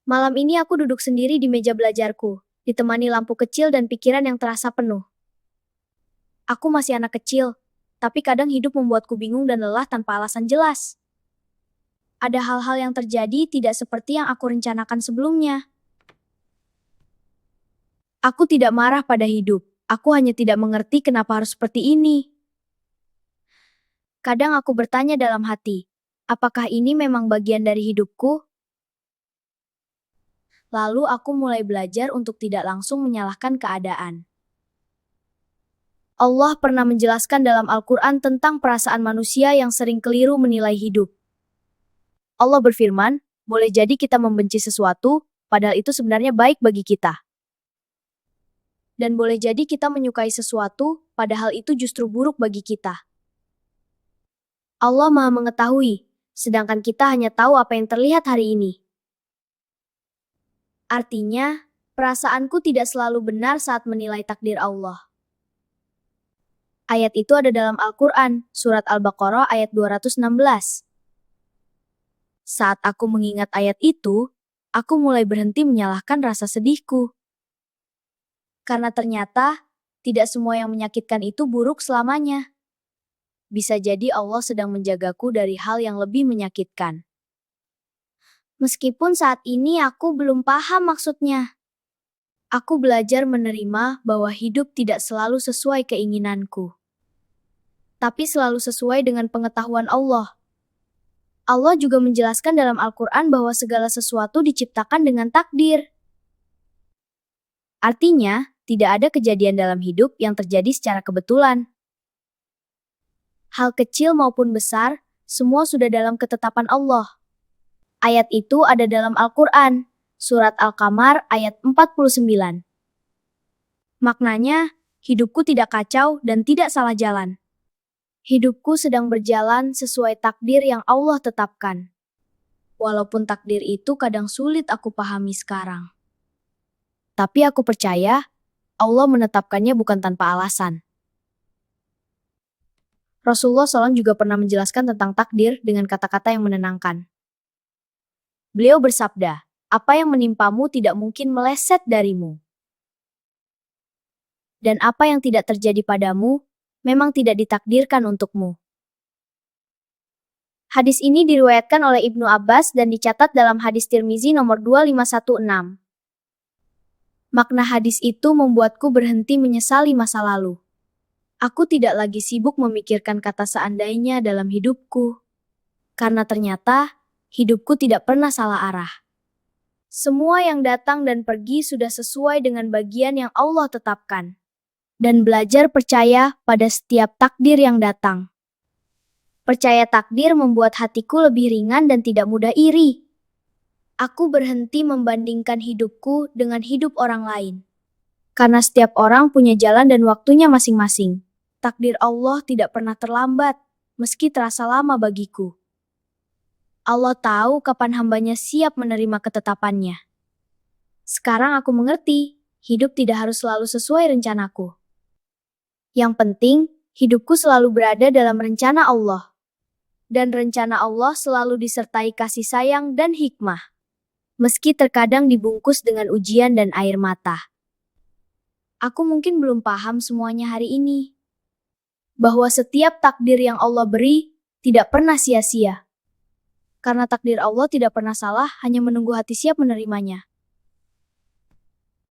Malam ini aku duduk sendiri di meja belajarku, ditemani lampu kecil dan pikiran yang terasa penuh. Aku masih anak kecil, tapi kadang hidup membuatku bingung dan lelah tanpa alasan jelas. Ada hal-hal yang terjadi tidak seperti yang aku rencanakan sebelumnya. Aku tidak marah pada hidup, aku hanya tidak mengerti kenapa harus seperti ini. Kadang aku bertanya dalam hati, apakah ini memang bagian dari hidupku? Lalu aku mulai belajar untuk tidak langsung menyalahkan keadaan. Allah pernah menjelaskan dalam Al-Quran tentang perasaan manusia yang sering keliru menilai hidup. Allah berfirman, boleh jadi kita membenci sesuatu, padahal itu sebenarnya baik bagi kita. Dan boleh jadi kita menyukai sesuatu, padahal itu justru buruk bagi kita. Allah Maha Mengetahui, sedangkan kita hanya tahu apa yang terlihat hari ini. Artinya, perasaanku tidak selalu benar saat menilai takdir Allah. Ayat itu ada dalam Al-Quran, surat Al-Baqarah ayat 216. Saat aku mengingat ayat itu, aku mulai berhenti menyalahkan rasa sedihku. Karena ternyata, tidak semua yang menyakitkan itu buruk selamanya. Bisa jadi Allah sedang menjagaku dari hal yang lebih menyakitkan. Meskipun saat ini aku belum paham maksudnya. Aku belajar menerima bahwa hidup tidak selalu sesuai keinginanku. Tapi selalu sesuai dengan pengetahuan Allah. Allah juga menjelaskan dalam Al-Quran bahwa segala sesuatu diciptakan dengan takdir. Artinya, tidak ada kejadian dalam hidup yang terjadi secara kebetulan. Hal kecil maupun besar, semua sudah dalam ketetapan Allah. Ayat itu ada dalam Al-Quran, surat Al-Qamar ayat 49. Maknanya, hidupku tidak kacau dan tidak salah jalan. Hidupku sedang berjalan sesuai takdir yang Allah tetapkan. Walaupun takdir itu kadang sulit aku pahami sekarang. Tapi aku percaya, Allah menetapkannya bukan tanpa alasan. Rasulullah SAW juga pernah menjelaskan tentang takdir dengan kata-kata yang menenangkan. Beliau bersabda, apa yang menimpamu tidak mungkin meleset darimu. Dan apa yang tidak terjadi padamu, memang tidak ditakdirkan untukmu. Hadis ini diriwayatkan oleh Ibnu Abbas dan dicatat dalam hadis Tirmizi nomor 2516. Makna hadis itu membuatku berhenti menyesali masa lalu. Aku tidak lagi sibuk memikirkan kata seandainya dalam hidupku. Karena ternyata, hidupku tidak pernah salah arah. Semua yang datang dan pergi sudah sesuai dengan bagian yang Allah tetapkan. Dan belajar percaya pada setiap takdir yang datang. Percaya takdir membuat hatiku lebih ringan dan tidak mudah iri. Aku berhenti membandingkan hidupku dengan hidup orang lain. Karena setiap orang punya jalan dan waktunya masing-masing. Takdir Allah tidak pernah terlambat, meski terasa lama bagiku. Allah tahu kapan hambanya siap menerima ketetapannya. Sekarang aku mengerti, hidup tidak harus selalu sesuai rencanaku. Yang penting, hidupku selalu berada dalam rencana Allah. Dan rencana Allah selalu disertai kasih sayang dan hikmah. Meski terkadang dibungkus dengan ujian dan air mata. Aku mungkin belum paham semuanya hari ini. Bahwa setiap takdir yang Allah beri, tidak pernah sia-sia. Karena takdir Allah tidak pernah salah, hanya menunggu hati siap menerimanya.